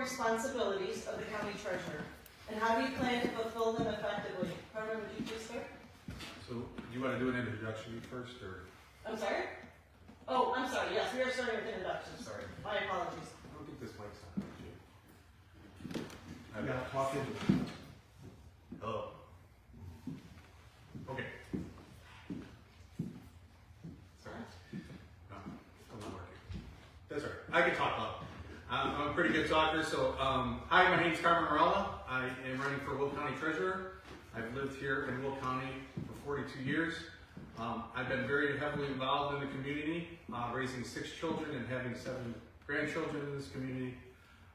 responsibilities of the county treasurer? And how do you plan to fulfill them effectively? Carmen, would you please start? So, do you want to do an introduction first, or? I'm sorry? Oh, I'm sorry, yes, we are starting with introductions. Sorry. My apologies. I don't think this mic's on. I've Yeah, got talk into it. Hello. Okay. Sorry? No, still not working. That's all right. I can talk loud. I'm a pretty good talker, so hi, my name's Carmen Maurella. I am running for Will County Treasurer. I've lived here in Will County for 42 years. I've been very heavily involved in the community, raising 6 children and having 7 grandchildren in this community.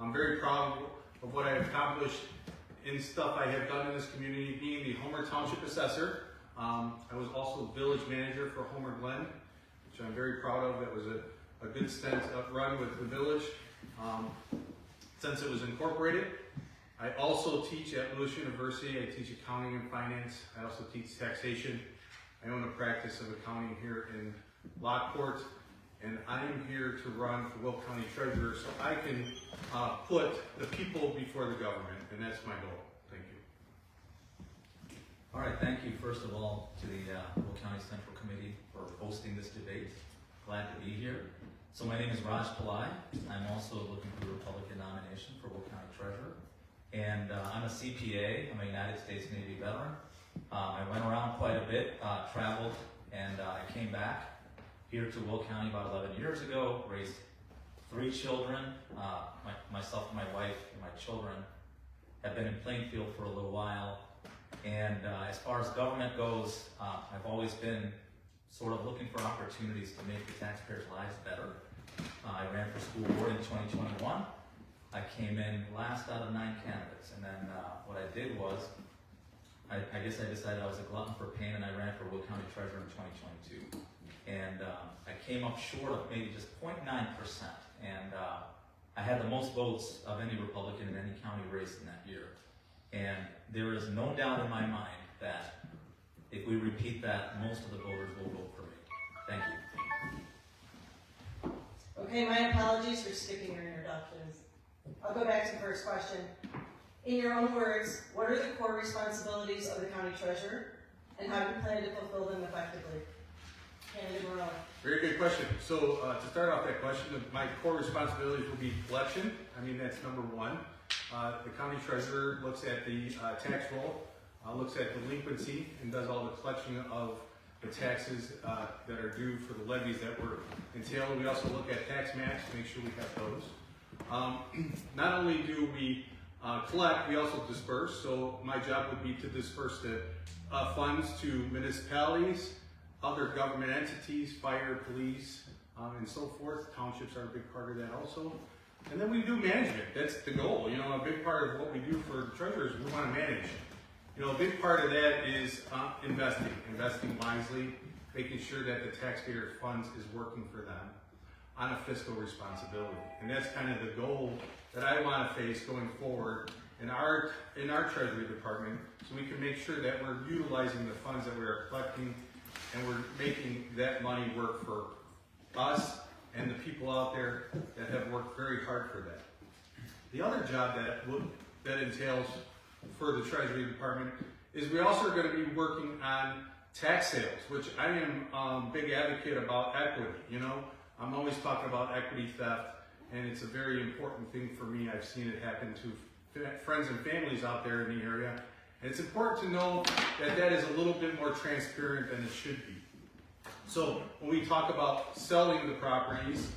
I'm very proud of what I have accomplished in stuff I have done in this community, being the Homer Township Assessor. I was also Village Manager for Homer Glen, which I'm very proud of. That was a good stint run with the village since it was incorporated. I also teach at Lewis University. I teach accounting and finance. I also teach taxation. I own a practice of accounting here in Lockport, and I am here to run for Will County Treasurer so I can put the people before the government, and that's my goal. Thank you. All right, thank you first of all to the Will County Central Committee for hosting this debate. Glad to be here. So my name is Raj Palai. I'm also looking for the Republican nomination for Will County Treasurer. And I'm a CPA. I'm a United States Navy veteran. I went around quite a bit, traveled, and I came back here to Will County about 11 years ago, raised 3 children. Myself and my wife and my children have been in Plainfield for a little while. And as far as government goes, I've always been sort of looking for opportunities to make the taxpayers' lives better. I ran for school board in 2021. I came in last out of 9 candidates, and then what I did was, I guess I decided I was a glutton for pain, and I ran for Will County Treasurer in 2022. And I came up short of maybe just 0.9%, and I had the most votes of any Republican in any county race in that year. And there is no doubt in my mind that if we repeat that, most of the voters will vote for me. Thank you. Okay, my apologies for skipping your introductions. I'll go back to the first question. In your own words, what are the core responsibilities of the county treasurer, and how do you plan to fulfill them effectively? Candidate Maurella. Very good question. So to start off that question, my core responsibilities will be collection. I mean, that's number 1. The county treasurer looks at the tax roll, looks at delinquency, and does all the collection of the taxes that are due for the levies that were entailed. We also look at tax maps to make sure we have those. Not only do we collect, we also disperse. So my job would be to disperse the funds to municipalities, other government entities, fire, police, and so forth. Townships are a big part of that also. And then we do management. That's the goal. You know, a big part of what we do for treasurers, we want to manage. You know, a big part of that is investing wisely, making sure that the taxpayers' funds is working for them on a fiscal responsibility. And that's kind of the goal that I want to face going forward in our Treasury Department, so we can make sure that we're utilizing the funds that we are collecting and we're making that money work for us and the people out there that have worked very hard for that. The other job that entails for the Treasury Department is we also are going to be working on tax sales, which I am a big advocate about equity. You know, I'm always talking about equity theft, and it's a very important thing for me. I've seen it happen to friends and families out there in the area, and it's important to know that that is a little bit more transparent than it should be. So when we talk about selling the properties,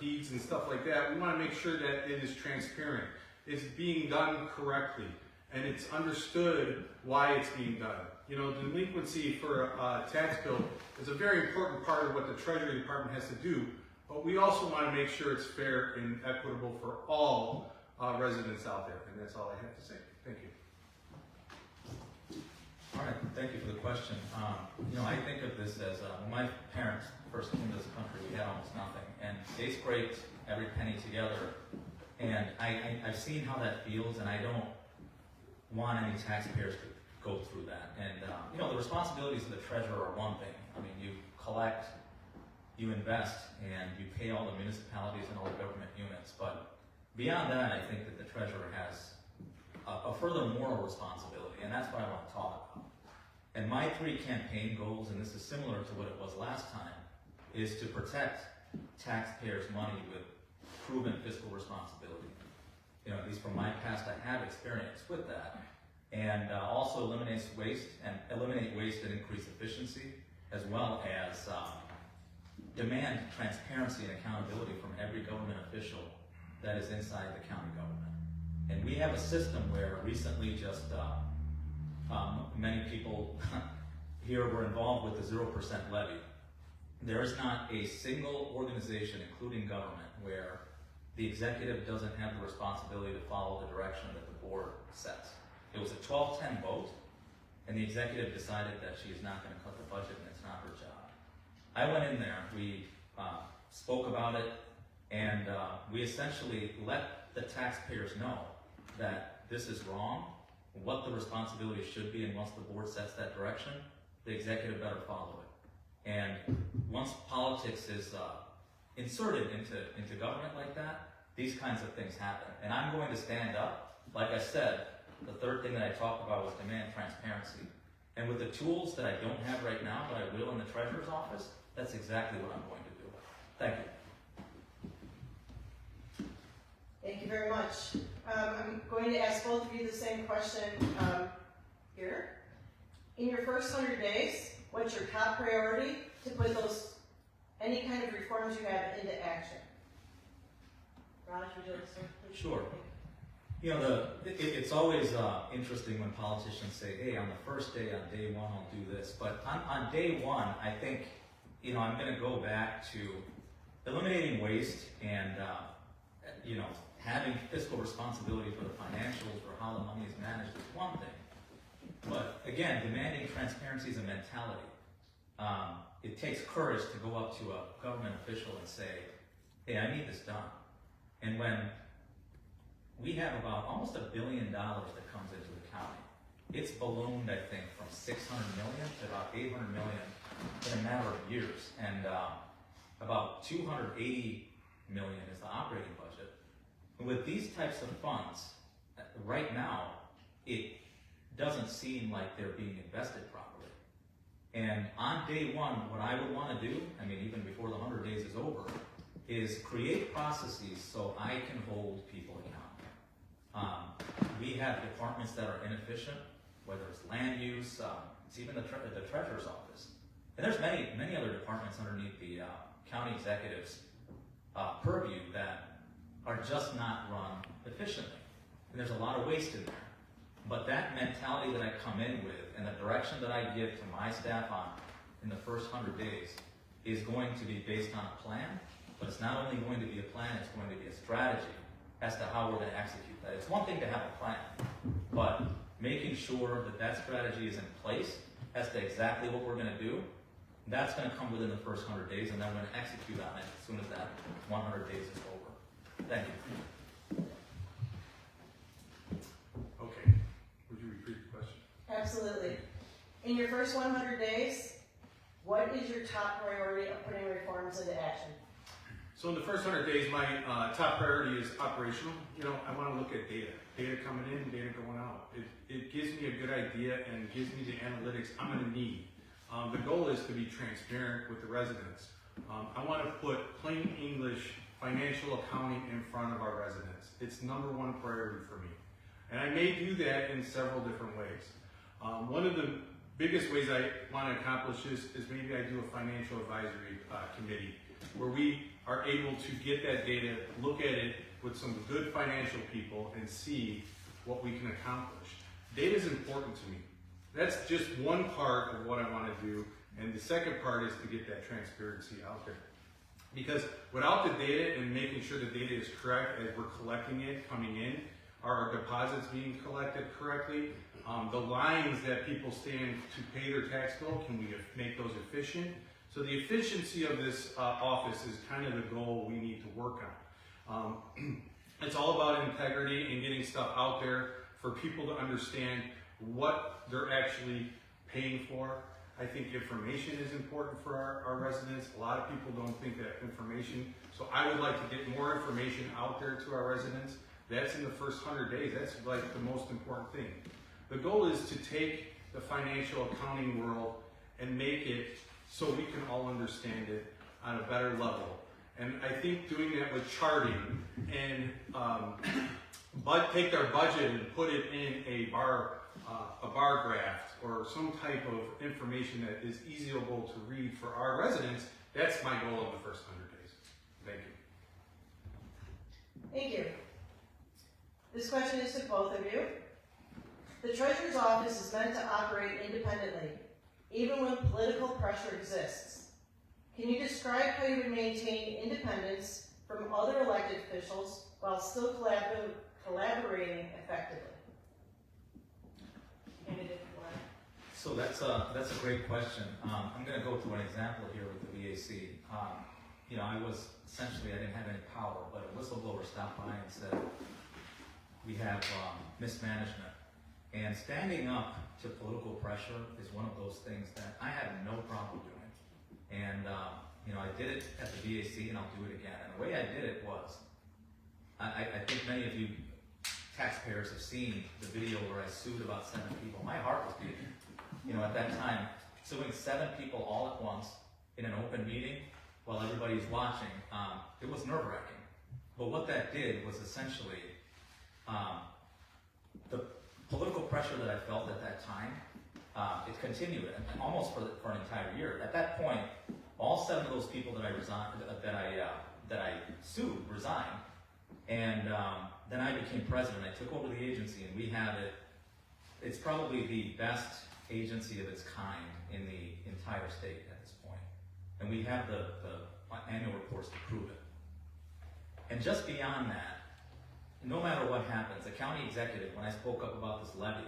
deeds and stuff like that, we want to make sure that it is transparent. It's being done correctly, and it's understood why it's being done. You know, delinquency for a tax bill is a very important part of what the Treasury Department has to do, but we also want to make sure it's fair and equitable for all residents out there, and that's all I have to say. Thank you. All right, thank you for the question. You know, I think of this as when my parents first came to this country, we had almost nothing, and they scraped every penny together. And I've seen how that feels, and I don't want any taxpayers to go through that. And you know, the responsibilities of the treasurer are one thing. I mean, you collect, you invest, and you pay all the municipalities and all the government units. But Beyond that, I think that the treasurer has a further moral responsibility, and that's what I want to talk about. And my 3 campaign goals, and this is similar to what it was last time, is to protect taxpayers' money with proven fiscal responsibility. You know, at least from my past, I have experience with that. And also eliminate waste and increase efficiency, as well as demand transparency and accountability from every government official that is inside the county government. And we have a system where recently just many people here were involved with the 0% levy. There is not a single organization, including government, where the executive doesn't have the responsibility to follow the direction that the board sets. It was a 12-10 vote, and the executive decided that she is not going to cut the budget, and it's not her job. I went in there, we spoke about it, and we essentially let the taxpayers know that this is wrong, what the responsibility should be, and once the board sets that direction, the executive better follow it. And once politics is inserted into government like that, these kinds of things happen. And I'm going to stand up. Like I said, the third thing that I talked about was demand transparency. And with the tools that I don't have right now, but I will in the treasurer's office, that's exactly what I'm going to do. Thank you. Thank you very much. I'm going to ask both of you the same question here. In your first 100 days, what's your top priority to put any kind of reforms you have into action? Raj, would you like to start? Sure. You know, it's always interesting when politicians say, hey, on the first day, on day one, I'll do this. But on day one, I think, you know, I'm going to go back to eliminating waste and, you know, having fiscal responsibility for the financials or how the money is managed is one thing. But again, demanding transparency is a mentality. It takes courage to go up to a government official and say, hey, I need this done. And when we have about almost $1 billion that comes into the county, it's ballooned, I think, from 600 million to about 800 million in a matter of years. And about 280 million is the operating budget. And with these types of funds, right now, it doesn't seem like they're being invested properly. And on day one, what I would want to do, I mean, even before the 100 days is over, is create processes so I can hold people accountable. We have departments that are inefficient, whether it's land use, it's even the treasurer's office. And there's many other departments underneath the county executive's purview that are just not run efficiently. And there's a lot of waste in there. But that mentality that I come in with and the direction that I give to my staff in the first 100 days is going to be based on a plan, but it's not only going to be a plan, it's going to be a strategy as to how we're going to execute that. It's one thing to have a plan, but making sure that that strategy is in place as to exactly what we're going to do, that's going to come within the first 100 days, and then we're going to execute on it as soon as that 100 days is over. Thank you. Okay. Would you repeat the question? Absolutely. In your first 100 days, what is your top priority of putting reforms into action? So in the first 100 days, my top priority is operational. You know, I want to look at data coming in, data going out. It gives me a good idea and gives me the analytics I'm going to need. The goal is to be transparent with the residents. I want to put plain English financial accounting in front of our residents. It's number one priority for me. And I may do that in several different ways. One of the biggest ways I want to accomplish this is maybe I do a financial advisory committee where we are able to get that data, look at it with some good financial people and see what we can accomplish. Data is important to me. That's just one part of what I want to do. And the second part is to get that transparency out there. Because without the data and making sure the data is correct as we're collecting it, coming in, are our deposits being collected correctly? The lines that people stand to pay their tax bill, can we make those efficient? So the efficiency of this office is kind of the goal we need to work on. It's all about integrity and getting stuff out there for people to understand what they're actually paying for. I think information is important for our residents. A lot of people don't think that information, so I would like to get more information out there to our residents. That's in the first 100 days. That's like the most important thing. The goal is to take the financial accounting world and make it so we can all understand it on a better level. And I think doing that with charting and but take their budget and put it in a bar graph or some type of information that is easyable to read for our residents, that's my goal in the first 100 days. Thank you. Thank you. This question is to both of you. The Treasurer's Office is meant to operate independently, even when political pressure exists. Can you describe how you would maintain independence from other elected officials while still collaborating effectively? So that's a great question. I'm going to go through an example here with the VAC. I didn't have any power, but a whistleblower stopped by and said, we have mismanagement. And standing up to political pressure is one of those things that I have no problem doing. And, I did it at the VAC and I'll do it again. And the way I did it was, I think many of you taxpayers have seen the video where I sued about 7 people. My heart was beating. At that time, suing 7 people all at once in an open meeting while everybody's watching, it was nerve-wracking. But what that did was essentially, the political pressure that I felt at that time, it continued and almost for an entire year. At that point, all 7 of those people that I sued resigned, and then I became president. I took over the agency, and we have it. It's probably the best agency of its kind in the entire state at this point, and we have the annual reports to prove it. And just beyond that, no matter what happens, the county executive, when I spoke up about this levy,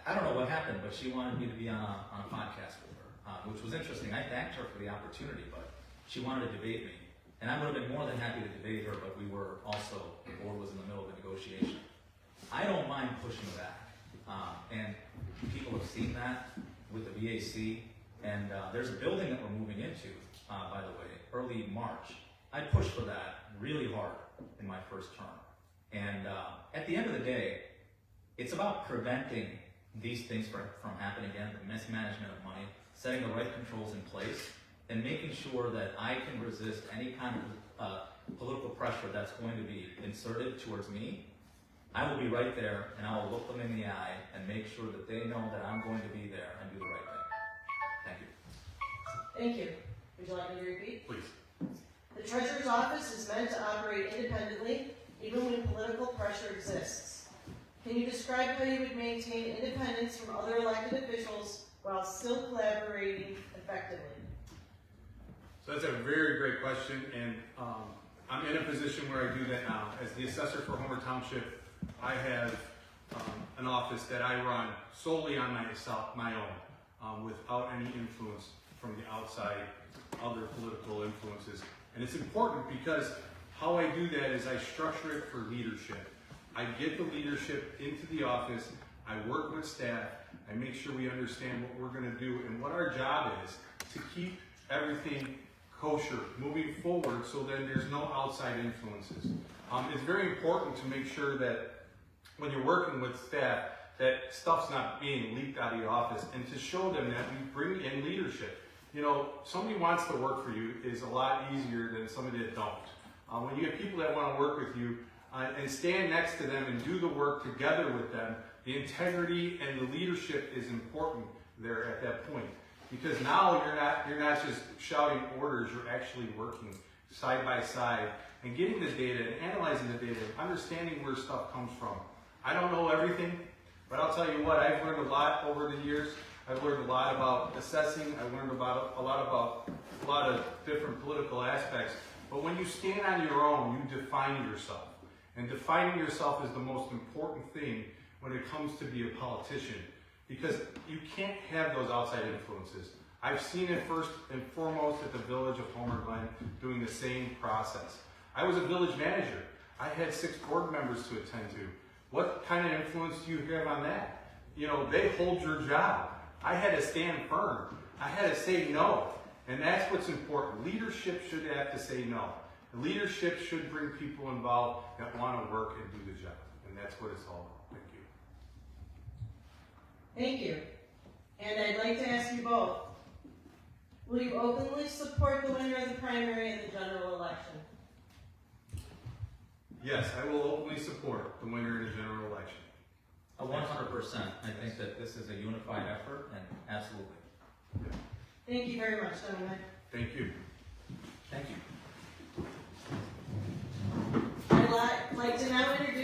I don't know what happened, but she wanted me to be on a podcast with her, which was interesting. I thanked her for the opportunity, but she wanted to debate me. And I would have been more than happy to debate her, but the board was in the middle of a negotiation. I don't mind pushing back. And people have seen that with the VAC. And there's a building that we're moving into, by the way, early March. I pushed for that really hard in my first term. And at the end of the day, it's about preventing these things from happening again, the mismanagement of money, setting the right controls in place, and making sure that I can resist any kind of political pressure that's going to be inserted towards me. I will be right there, and I will look them in the eye and make sure that they know that I'm going to be there and do the right thing. Thank you. Thank you. Would you like me to repeat? Please. The Treasurer's Office is meant to operate independently, even when political pressure exists. Can you describe how you would maintain independence from other elected officials while still collaborating effectively? So that's a very great question, and I'm in a position where I do that now. As the assessor for Homer Township, I have an office that I run solely on my own, without any influence from the outside, other political influences. And it's important because how I do that is I structure it for leadership. I get the leadership into the office, I work with staff, I make sure we understand what we're going to do and what our job is to keep everything kosher moving forward, so then there's no outside influences. It's very important to make sure that when you're working with staff, that stuff's not being leaked out of the office, and to show them that we bring in leadership. Somebody wants to work for you is a lot easier than somebody that don't. When you have people that want to work with you and stand next to them and do the work together with them, the integrity and the leadership is important there at that point. Because now you're not just shouting orders, you're actually working side by side and getting the data and analyzing the data and understanding where stuff comes from. I don't know everything, but I'll tell you what, I've learned a lot over the years. I've learned a lot about assessing. I've learned about a lot of different political aspects. But when you stand on your own, you define yourself. And defining yourself is the most important thing when it comes to be a politician, because you can't have those outside influences. I've seen it first and foremost at the village of Homer Glen doing the same process. I was a village manager. I had 6 board members to attend to. What kind of influence do you have on that? They hold your job. I had to stand firm. I had to say no. And that's what's important. Leadership should have to say no. And leadership should bring people involved that want to work and do the job. And that's what it's all about. Thank you. Thank you. And I'd like to ask you both, will you openly support the winner of the primary and the general election? Yes, I will openly support the winner in the general election. 100%. I think that this is a unified effort, and absolutely. Thank you very much, gentlemen. Thank you. Thank you. I'd like to now introduce